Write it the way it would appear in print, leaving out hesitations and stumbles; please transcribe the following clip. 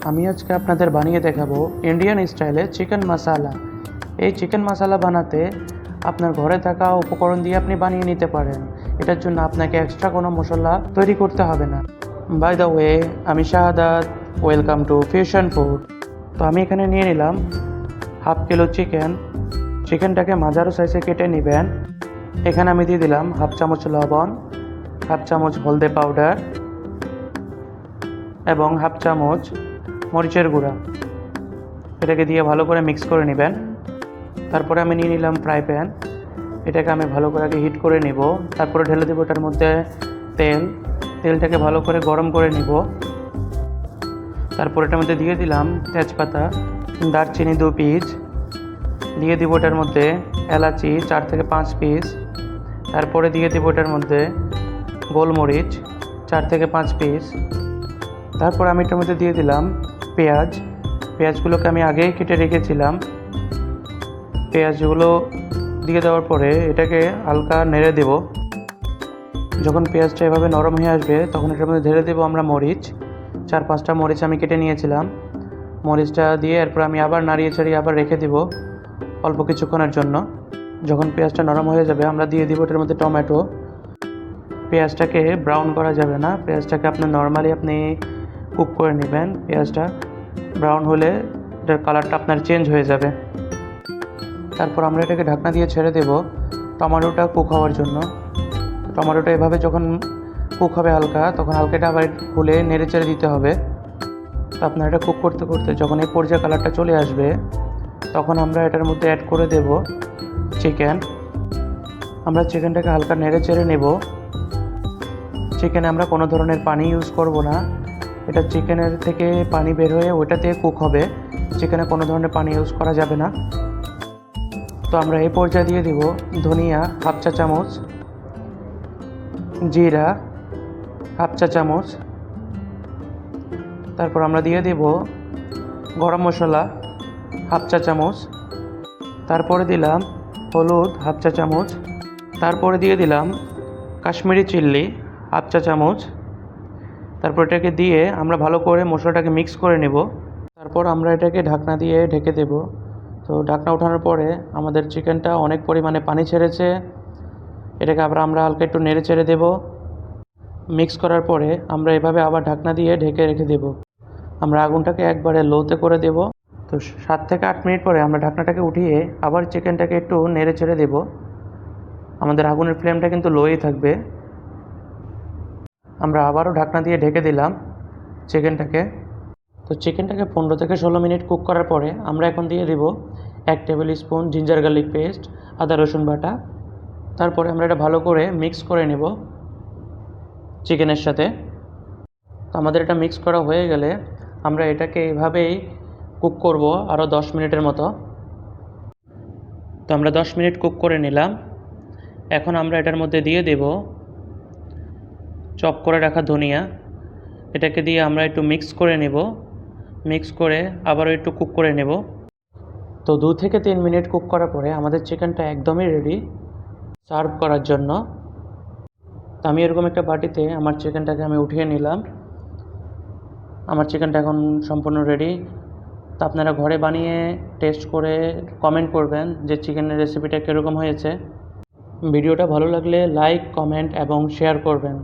আমি আজকে আপনাদের বানিয়ে দেখাবো ইন্ডিয়ান স্টাইলে চিকেন মশালা। এই চিকেন মশালা বানাতে আপনার ঘরে থাকা উপকরণ দিয়ে আপনি বানিয়ে নিতে পারেন। এটার জন্য আপনাকে এক্সট্রা কোনো মশলা তৈরি করতে হবে না। বাই দ্য ওয়ে, আমি শাহাদাত, ওয়েলকাম টু ফিউশন ফুড। তো আমি এখানে নিয়ে নিলাম হাফ কিলো চিকেন। চিকেনটাকে মাঝারো সাইজে কেটে নেবেন। এখানে আমি দিয়ে দিলাম হাফ চামচ লবণ, হাফ চামচ হলদে পাউডার এবং হাফ চামচ মরিচের গুঁড়া। এটাকে দিয়ে ভালো করে মিক্স করে নেবেন। তারপরে আমি নিয়ে নিলাম ফ্রাই প্যান। এটাকে আমি ভালো করে আগে হিট করে নিব। তারপরে ঢেলে দেবো এটার মধ্যে তেলটাকে ভালো করে গরম করে নিব। তারপর এটার মধ্যে দিয়ে দিলাম তেজপাতা, দারচিনি 2 পিস, দিয়ে দিব এটার মধ্যে এলাচি 4 থেকে 5 পিস। তারপরে দিয়ে দিব এটার মধ্যে গোলমরিচ 4 থেকে 5 পিস। তারপর আমি এটার মধ্যে দিয়ে দিলাম পেঁয়াজগুলোকে আমি আগেই কেটে রেখেছিলাম। পেঁয়াজগুলো দিয়ে দেওয়ার পরে এটাকে হালকা নেড়ে দেব। যখন পেঁয়াজটা এভাবে নরম হয়ে আসবে তখন এটার মধ্যে ঢেলে দেবো আমরা মরিচ। 4-5টা মরিচ আমি কেটে নিয়েছিলাম। মরিচটা দিয়ে এরপর আমি আবার নাড়িয়ে ছাড়িয়ে আবার রেখে দেব অল্প কিছুক্ষণের জন্য। যখন পেঁয়াজটা নরম হয়ে যাবে আমরা দিয়ে দিব এটার মধ্যে টমেটো। পেঁয়াজটাকে ব্রাউন করা যাবে না, পেঁয়াজটাকে নর্মালি আপনি কুক করে নেবেন। পেঁয়াজটা ব্রাউন হলে এটার কালারটা আপনার চেঞ্জ হয়ে যাবে। তারপর আমরা এটাকে ঢাকনা দিয়ে ছেড়ে দেব টমেটোটা কুক হওয়ার জন্য। টমেটোটা এভাবে যখন কুক হবে হালকা, তখন হালকা এটা আবার খুলে নেড়ে চেড়ে দিতে হবে। তো আপনার এটা কুক করতে করতে যখন এই পর্যায়ে কালারটা চলে আসবে তখন আমরা এটার মধ্যে অ্যাড করে দেব চিকেন। আমরা চিকেনটাকে হালকা নেড়ে চেড়ে নেব। চিকেনে আমরা কোনো ধরনের পানি ইউজ করব না। এটা চিকেনের থেকে পানি বের হয়ে ওইটাতে কুক হবে। চিকেনে কোনো ধরনের পানি ইউজ করা যাবে না। তো আমরা এই পর্যায়ে দিয়ে দিব ধনিয়া হাফ চা চামচ, জিরা হাফ চা চামচ। তারপর আমরা দিয়ে দেব গরম মশলা হাফ চা চামচ। তারপরে দিলাম হলুদ হাফ চা চামচ। তারপরে দিয়ে দিলাম কাশ্মীরি চিল্লি হাফ চা চামচ। তারপর এটাকে দিয়ে আমরা ভালো করে মশলাটাকে মিক্স করে নেব। তারপর আমরা এটাকে ঢাকনা দিয়ে ঢেকে দেব। তো ঢাকনা ওঠানোর পরে আমাদের চিকেনটা অনেক পরিমাণে পানি ছেড়েছে। এটাকে আবার আমরা হালকা একটু নেড়ে চেড়ে দেব। মিক্স করার পরে আমরা এভাবে আবার ঢাকনা দিয়ে ঢেকে রেখে দেব। আমরা আগুনটাকে একবারে লোতে করে দেব। তো 7 থেকে 8 মিনিট পরে আমরা ঢাকনাটাকে উঠিয়ে আবার চিকেনটাকে একটু নেড়ে চেড়ে দেব। আমাদের আগুনের ফ্লেমটা কিন্তু লোই থাকবে। আমরা আবারও ঢাকনা দিয়ে ঢেকে দিলাম চিকেনটাকে। তো চিকেনটাকে 15 থেকে 16 মিনিট কুক করার পরে আমরা এখন দিয়ে দেব 1 table spoon ginger garlic paste, আদা রসুন বাটা। তারপরে আমরা এটা ভালো করে মিক্স করে নেব চিকেনের সাথে। তো আমাদের এটা মিক্স করা হয়ে গেলে আমরা এটাকে এভাবেই কুক করব আরও 10 মিনিটের মতো। তো আমরা 10 মিনিট কুক করে নিলাম। এখন আমরা এটার মধ্যে দিয়ে দেব চপ করে রাখা ধনিয়া। এটাকে দিয়ে আমরা একটু মিক্স করে নেব। মিক্স করে আবারও একটু কুক করে নেব। তো 2 থেকে 3 মিনিট কুক করার পরে আমাদের চিকেনটা একদমই রেডি সার্ভ করার জন্য। তো আমি এরকম একটা বাটিতে আমার চিকেনটাকে আমি উঠিয়ে নিলাম। আমার চিকেনটা এখন সম্পূর্ণ রেডি। তো আপনারা ঘরে বানিয়ে টেস্ট করে কমেন্ট করবেন যে চিকেনের রেসিপিটা কীরকম হয়েছে। ভিডিওটা ভালো লাগলে লাইক, কমেন্ট এবং শেয়ার করবেন।